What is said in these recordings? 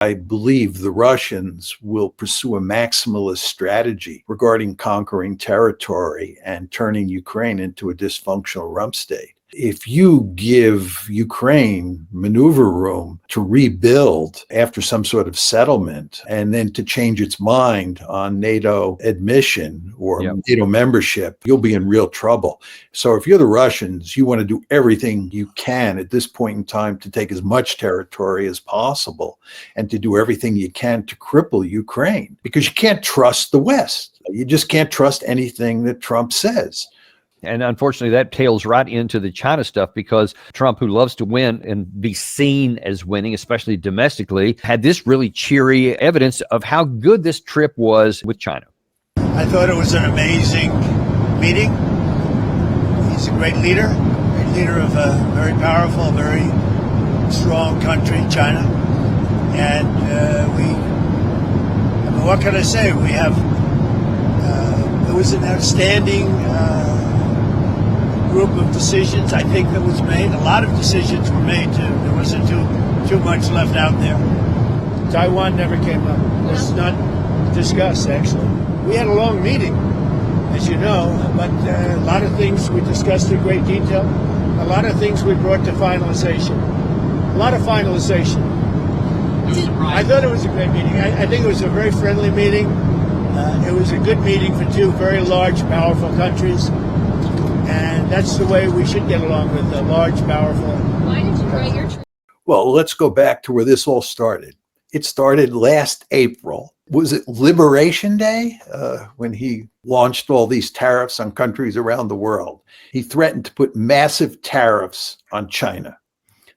I believe the Russians will pursue a maximalist strategy regarding conquering territory and turning Ukraine into a dysfunctional rump state. If you give Ukraine maneuver room to rebuild after some sort of settlement and then to change its mind on NATO admission or NATO membership, you'll be in real trouble. So if you're the Russians, you want to do everything you can at this point in time to take as much territory as possible and to do everything you can to cripple Ukraine, because you can't trust the West. You just can't trust anything that Trump says. And unfortunately, that tails right into the China stuff, because Trump, who loves to win and be seen as winning, especially domestically, had this really cheery evidence of how good this trip was with China. I thought it was an amazing meeting. He's a great leader of a very powerful, very strong country, China. And what can I say? It was an outstanding group of decisions, I think, that was made. A lot of decisions were made, too. There wasn't too much left out there. Taiwan never came up. It was not discussed, actually. We had a long meeting, as you know, but a lot of things we discussed in great detail. A lot of things we brought to finalization. A lot of finalization. I thought it was a great meeting. I think it was a very friendly meeting. It was a good meeting for two very large, powerful countries. And that's the way we should get along with a large, powerful. Why did you write your trip? Well, let's go back to where this all started. It started last April. Was it Liberation Day when he launched all these tariffs on countries around the world? He threatened to put massive tariffs on China.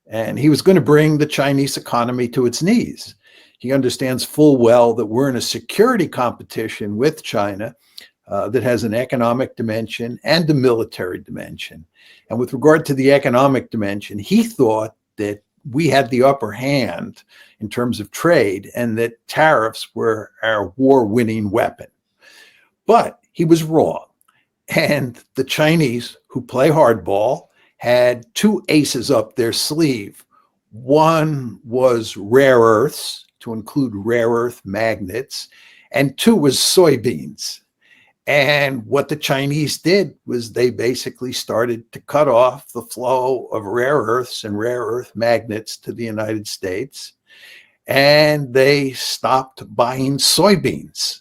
And he was going to bring the Chinese economy to its knees. He understands full well that we're in a security competition with China that has an economic dimension and a military dimension. And with regard to the economic dimension, he thought that we had the upper hand in terms of trade and that tariffs were our war-winning weapon. But he was wrong. And the Chinese, who play hardball, had two aces up their sleeve. One was rare earths, to include rare earth magnets, and two was soybeans. And what the Chinese did was they basically started to cut off the flow of rare earths and rare earth magnets to the United States. And they stopped buying soybeans.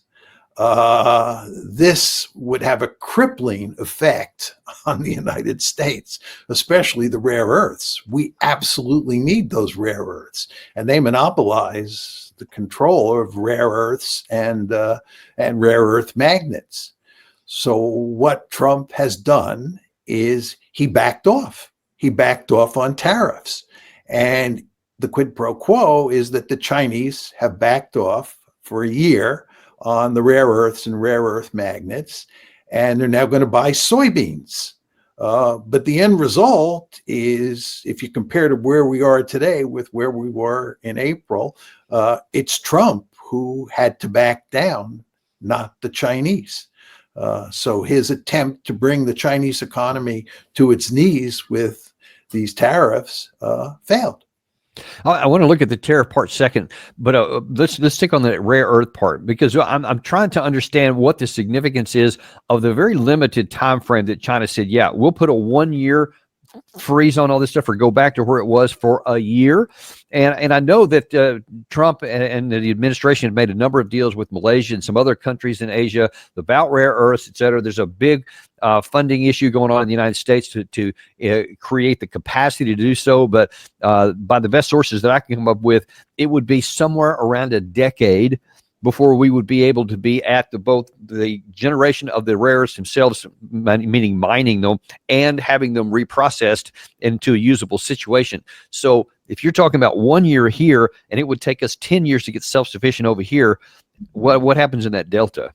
This would have a crippling effect on the United States, especially the rare earths. We absolutely need those rare earths, and they monopolize the control of rare earths and rare earth magnets. So what Trump has done is he backed off. He backed off on tariffs, and the quid pro quo is that the Chinese have backed off for a year on the rare earths and rare earth magnets, and they're now going to buy soybeans. But the end result is, if you compare to where we are today with where we were in April, it's Trump who had to back down, not the Chinese. So his attempt to bring the Chinese economy to its knees with these tariffs failed. I want to look at the tariff part second, but let's stick on the rare earth part, because I'm trying to understand what the significance is of the very limited time frame that China said, yeah, we'll put a 1 year freeze on all this stuff or go back to where it was for a year. And I know that Trump and the administration have made a number of deals with Malaysia and some other countries in Asia about rare earths, et cetera. There's a big funding issue going on in the United States to create the capacity to do so. But by the best sources that I can come up with, it would be somewhere around a decade before we would be able to be at both the generation of the rare earths themselves, meaning mining them, and having them reprocessed into a usable situation. So if you're talking about 1 year here, and it would take us 10 years to get self-sufficient over here, what happens in that delta?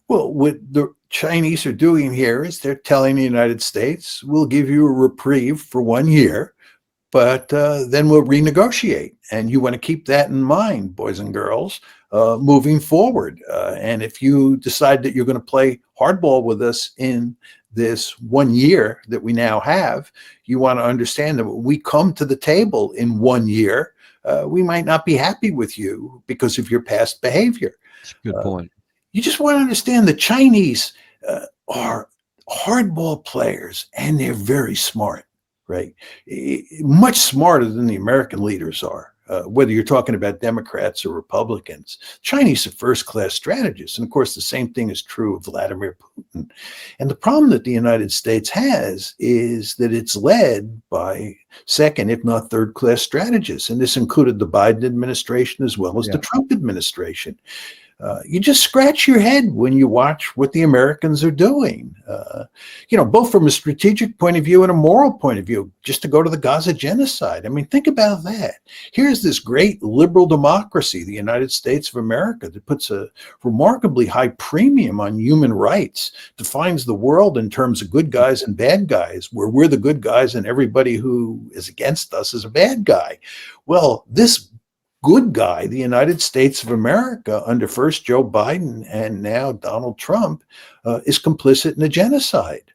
Well, what the Chinese are doing here is they're telling the United States, we'll give you a reprieve for 1 year, but then we'll renegotiate. And you want to keep that in mind, boys and girls, moving forward. And if you decide that you're going to play hardball with us in this 1 year that we now have, you want to understand that when we come to the table in 1 year, we might not be happy with you because of your past behavior. That's a good point. You just want to understand the Chinese are hardball players, and they're very smart, right? Much smarter than the American leaders are. Whether you're talking about Democrats or Republicans, Chinese are first-class strategists. And of course, the same thing is true of Vladimir Putin. And the problem that the United States has is that it's led by second, if not third-class strategists. And this included the Biden administration as well as the Trump administration. You just scratch your head when you watch what the Americans are doing, both from a strategic point of view and a moral point of view, just to go to the Gaza genocide. I mean, think about that. Here's this great liberal democracy, the United States of America, that puts a remarkably high premium on human rights, defines the world in terms of good guys and bad guys, where we're the good guys and everybody who is against us is a bad guy. Well, this good guy, the United States of America, under first Joe Biden and now Donald Trump, is complicit in a genocide.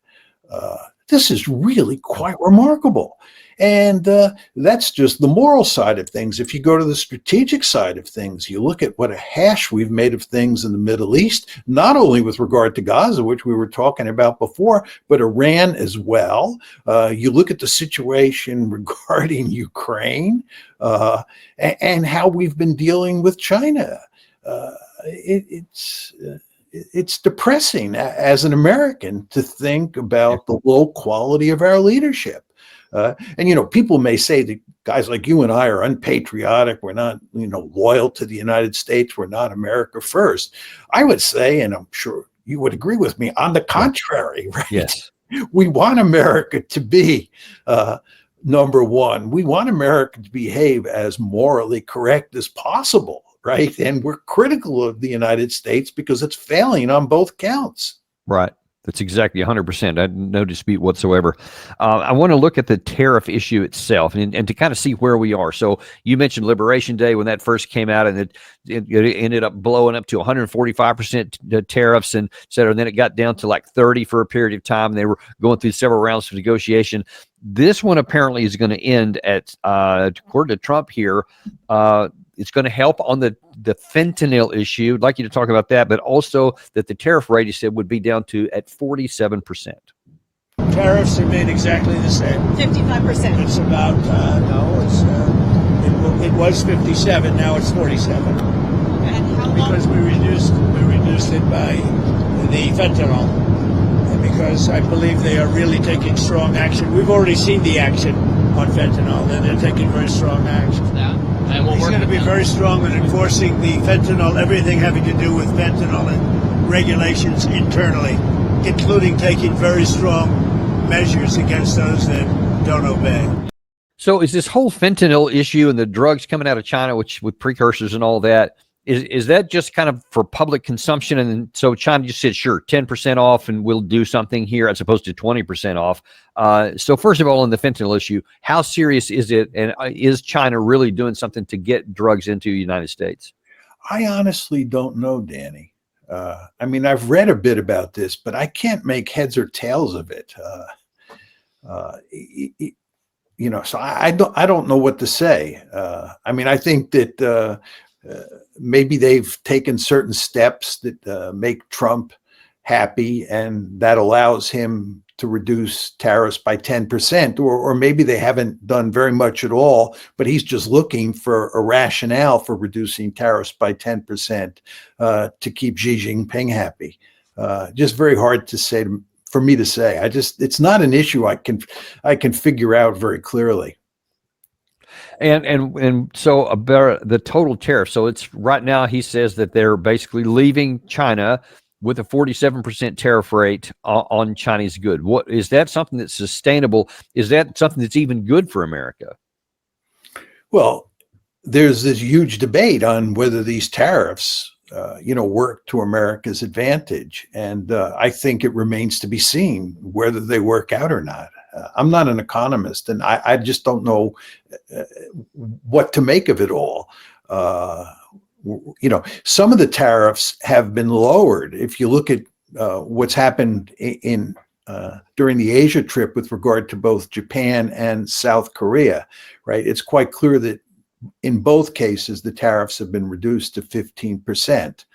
This is really quite remarkable. And that's just the moral side of things. If you go to the strategic side of things, you look at what a hash we've made of things in the Middle East, not only with regard to Gaza, which we were talking about before, but Iran as well. You look at the situation regarding Ukraine and how we've been dealing with China. It's depressing as an American to think about the low quality of our leadership. And people may say that guys like you and I are unpatriotic. We're not, loyal to the United States. We're not America first. I would say, and I'm sure you would agree with me, on the contrary, right? Yes. We want America to be number one. We want America to behave as morally correct as possible, right? And we're critical of the United States because it's failing on both counts. Right. That's exactly 100%. I had no dispute whatsoever. I want to look at the tariff issue itself and to kind of see where we are. So you mentioned Liberation Day when that first came out, and it ended up blowing up to 145% tariffs and et cetera. And then it got down to like 30 for a period of time. And they were going through several rounds of negotiation. This one apparently is going to end at, according to Trump here, it's going to help on the fentanyl issue. I'd like you to talk about that, but also that the tariff rate, he said, would be down to at 47%. Tariffs remain exactly the same. 55%. It's about, it was 57, now it's 47. And how long? Because we reduced it by the fentanyl. And because I believe they are really taking strong action. We've already seen the action on fentanyl, and they're taking very strong action. He's going to be very strong in enforcing the fentanyl, everything having to do with fentanyl and regulations internally, including taking very strong measures against those that don't obey. So is this whole fentanyl issue and the drugs coming out of China, which with precursors and all that, is that just kind of for public consumption? And so China just said, sure, 10% off and we'll do something here as opposed to 20% off. So first of all, on the fentanyl issue, how serious is it? And is China really doing something to get drugs into the United States? I honestly don't know, Danny. I mean, I've read a bit about this, but I can't make heads or tails of it. So I don't know what to say. I mean, I think that maybe they've taken certain steps that make Trump happy, and that allows him to reduce tariffs by 10%, or maybe they haven't done very much at all, but he's just looking for a rationale for reducing tariffs by 10% to keep Xi Jinping happy. Just very hard to say for me to say. It's not an issue I can figure out very clearly. And so about the total tariff. So it's right now he says that they're basically leaving China with a 47% tariff rate on Chinese good. What is that something that's sustainable? Is that something that's even good for America? Well, there's this huge debate on whether these tariffs, work to America's advantage. And I think it remains to be seen whether they work out or not. I'm not an economist, and I just don't know what to make of it all. Some of the tariffs have been lowered. If you look at what's happened during the Asia trip with regard to both Japan and South Korea, right? It's quite clear that In both cases, the tariffs have been reduced to 15%.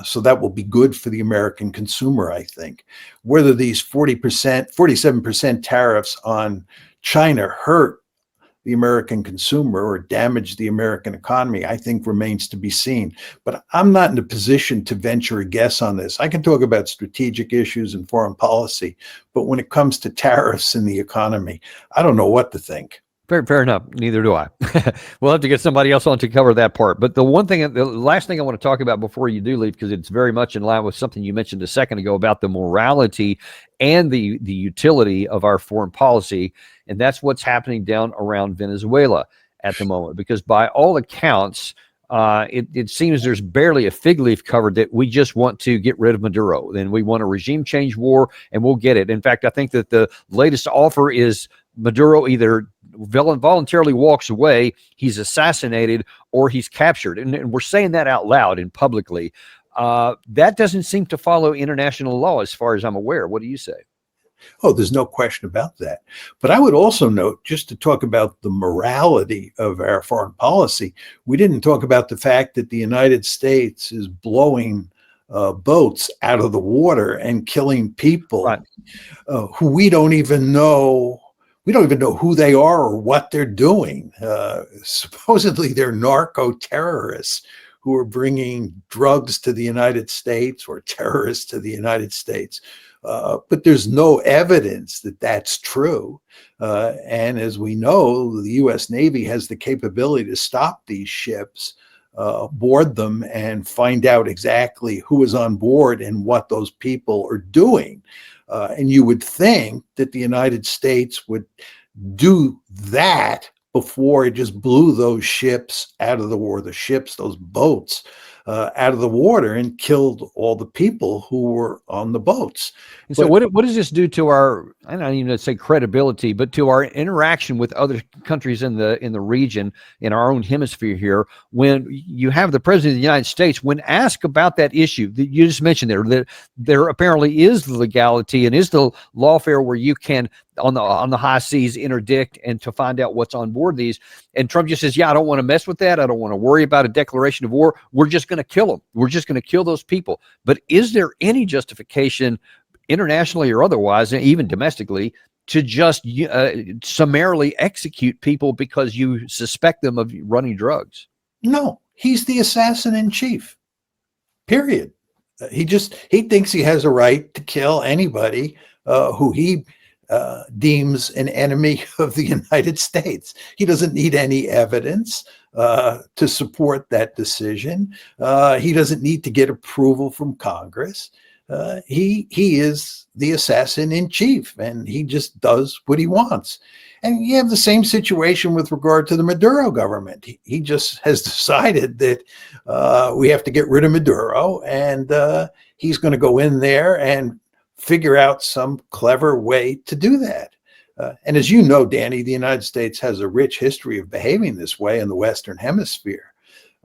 So that will be good for the American consumer, I think. Whether these 40%, 47% tariffs on China hurt the American consumer or damage the American economy, I think remains to be seen. But I'm not in a position to venture a guess on this. I can talk about strategic issues and foreign policy, but when it comes to tariffs and the economy, I don't know what to think. Fair enough. Neither do I. We'll have to get somebody else on to cover that part. But the last thing I want to talk about before you do leave, because it's very much in line with something you mentioned a second ago about the morality and the utility of our foreign policy, and that's what's happening down around Venezuela at the moment. Because by all accounts, it seems there's barely a fig leaf covered that we just want to get rid of Maduro. Then we want a regime change war, and we'll get it. In fact, I think that the latest offer is Maduro either voluntarily walks away, he's assassinated, or he's captured. And we're saying that out loud and publicly. That doesn't seem to follow international law as far as I'm aware. What do you say? Oh, there's no question about that. But I would also note, just to talk about the morality of our foreign policy, we didn't talk about the fact that the United States is blowing boats out of the water and killing people, right, who we don't even know. We don't even know who they are or what they're doing. Supposedly they're narco-terrorists who are bringing drugs to the United States or terrorists to the United States. But there's no evidence that that's true. And as we know, the U.S. Navy has the capability to stop these ships, board them, and find out exactly who is on board and what those people are doing. And you would think that the United States would do that before it just blew those ships out of the water, those boats out of the water, and killed all the people who were on the boats. And so what does this do to our, I don't even say credibility, but to our interaction with other countries in the region, in our own hemisphere here, when you have the president of the United States, when asked about that issue that you just mentioned there, that there apparently is the legality and is the lawfare where you can, on the high seas, interdict and to find out what's on board these. And Trump just says, yeah, I don't want to mess with that. I don't want to worry about a declaration of war. We're just going to kill them. We're just going to kill those people. But is there any justification, internationally or otherwise, and even domestically, to just summarily execute people because you suspect them of running drugs? No, he's the assassin in chief, period. He thinks he has a right to kill anybody who he deems an enemy of the United States. He doesn't need any evidence to support that decision. He doesn't need to get approval from Congress. He is the assassin in chief, and he just does what he wants. And you have the same situation with regard to the Maduro government. He just has decided that we have to get rid of Maduro, and he's going to go in there and figure out some clever way to do that. And as you know, Danny, the United States has a rich history of behaving this way in the Western Hemisphere.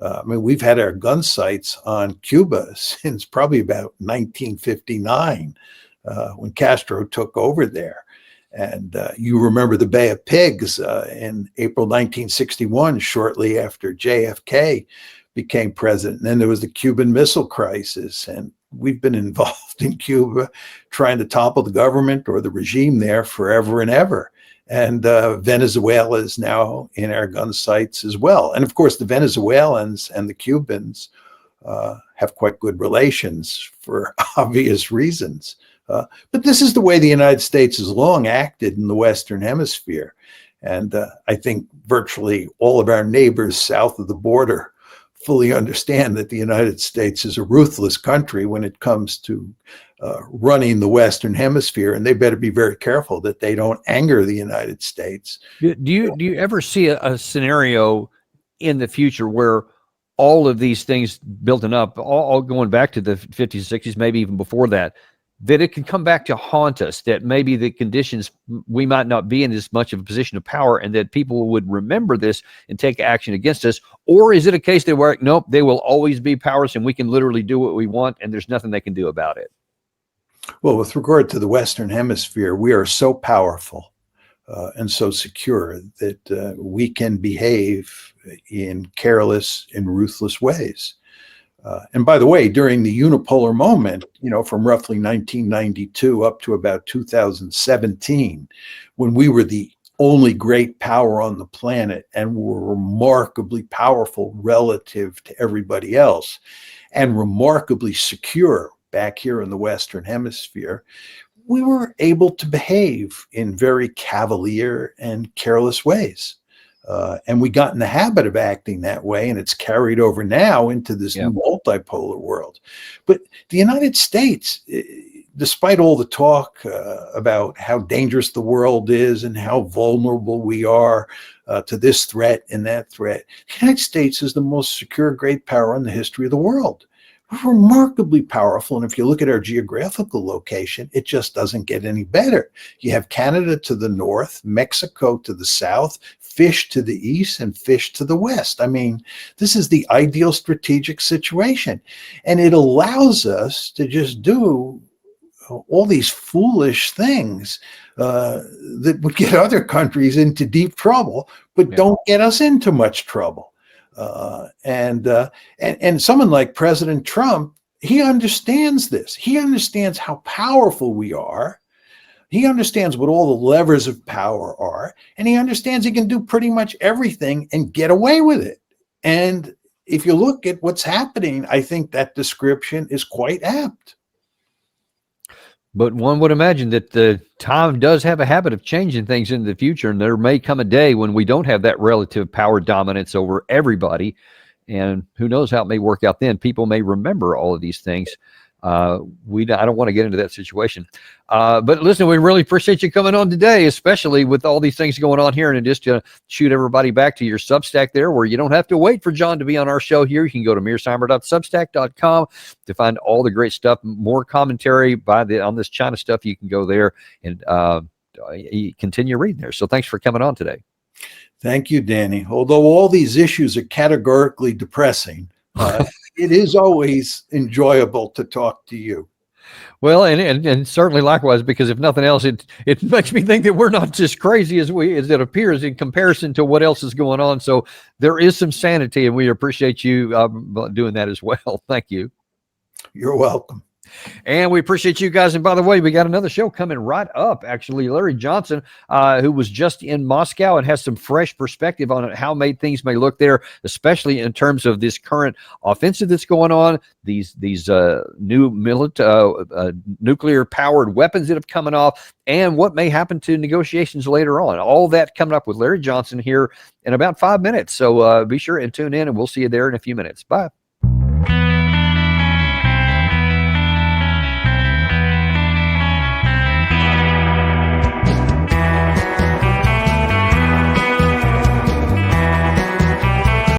I mean, we've had our gun sights on Cuba since probably about 1959, when Castro took over there. And you remember the Bay of Pigs in April 1961, shortly after JFK became president. And then there was the Cuban Missile Crisis, and we've been involved in Cuba trying to topple the government or the regime there forever and ever. And Venezuela is now in our gun sights as well. And of course, the Venezuelans and the Cubans have quite good relations for obvious reasons. But this is the way the United States has long acted in the Western Hemisphere. And I think virtually all of our neighbors south of the border fully understand that the United States is a ruthless country when it comes to running the Western Hemisphere, and they better be very careful that they don't anger the United States. Do you ever see a scenario in the future where all of these things building up, all going back to the 50s, 60s, maybe even before that it can come back to haunt us, that maybe the conditions, we might not be in as much of a position of power, and that people would remember this and take action against us? Or is it a case that where, nope, they will always be powerless and we can literally do what we want and there's nothing they can do about it? Well, with regard to the Western Hemisphere, we are so powerful and so secure that we can behave in careless and ruthless ways. And by the way, during the unipolar moment, from roughly 1992 up to about 2017, when we were the only great power on the planet and were remarkably powerful relative to everybody else and remarkably secure back here in the Western Hemisphere, we were able to behave in very cavalier and careless ways. And we got in the habit of acting that way, and it's carried over now into this new multipolar world. But the United States, despite all the talk about how dangerous the world is and how vulnerable we are to this threat and that threat, the United States is the most secure great power in the history of the world. We're remarkably powerful, and if you look at our geographical location, it just doesn't get any better. You have Canada to the north, Mexico to the south, fish to the east, and fish to the west. I mean, this is the ideal strategic situation, and it allows us to just do all these foolish things that would get other countries into deep trouble, but don't get us into much trouble. And someone like President Trump, he understands this. He understands how powerful we are. He understands what all the levers of power are, and he understands he can do pretty much everything and get away with it. And if you look at what's happening, I think that description is quite apt. But one would imagine that the time does have a habit of changing things in the future, and there may come a day when we don't have that relative power dominance over everybody, and who knows how it may work out then. People may remember all of these things. I don't want to get into that situation. But listen, we really appreciate you coming on today, especially with all these things going on here. And just to shoot everybody back to your Substack there, where you don't have to wait for John to be on our show here. You can go to mearsheimer.substack.com to find all the great stuff, more commentary on this China stuff. You can go there and continue reading there. So thanks for coming on today. Thank you, Danny. Although all these issues are categorically depressing, it is always enjoyable to talk to you. Well, and certainly likewise, because if nothing else, it makes me think that we're not just crazy as it appears in comparison to what else is going on. So there is some sanity, and we appreciate you doing that as well. Thank you. You're welcome. And we appreciate you guys. And by the way, we got another show coming right up. Actually, Larry Johnson, who was just in Moscow and has some fresh perspective on it, how things may look there, especially in terms of this current offensive that's going on, these new nuclear powered weapons that have coming off, and what may happen to negotiations later on. All that coming up with Larry Johnson here in about 5 minutes. So be sure and tune in, and we'll see you there in a few minutes. Bye.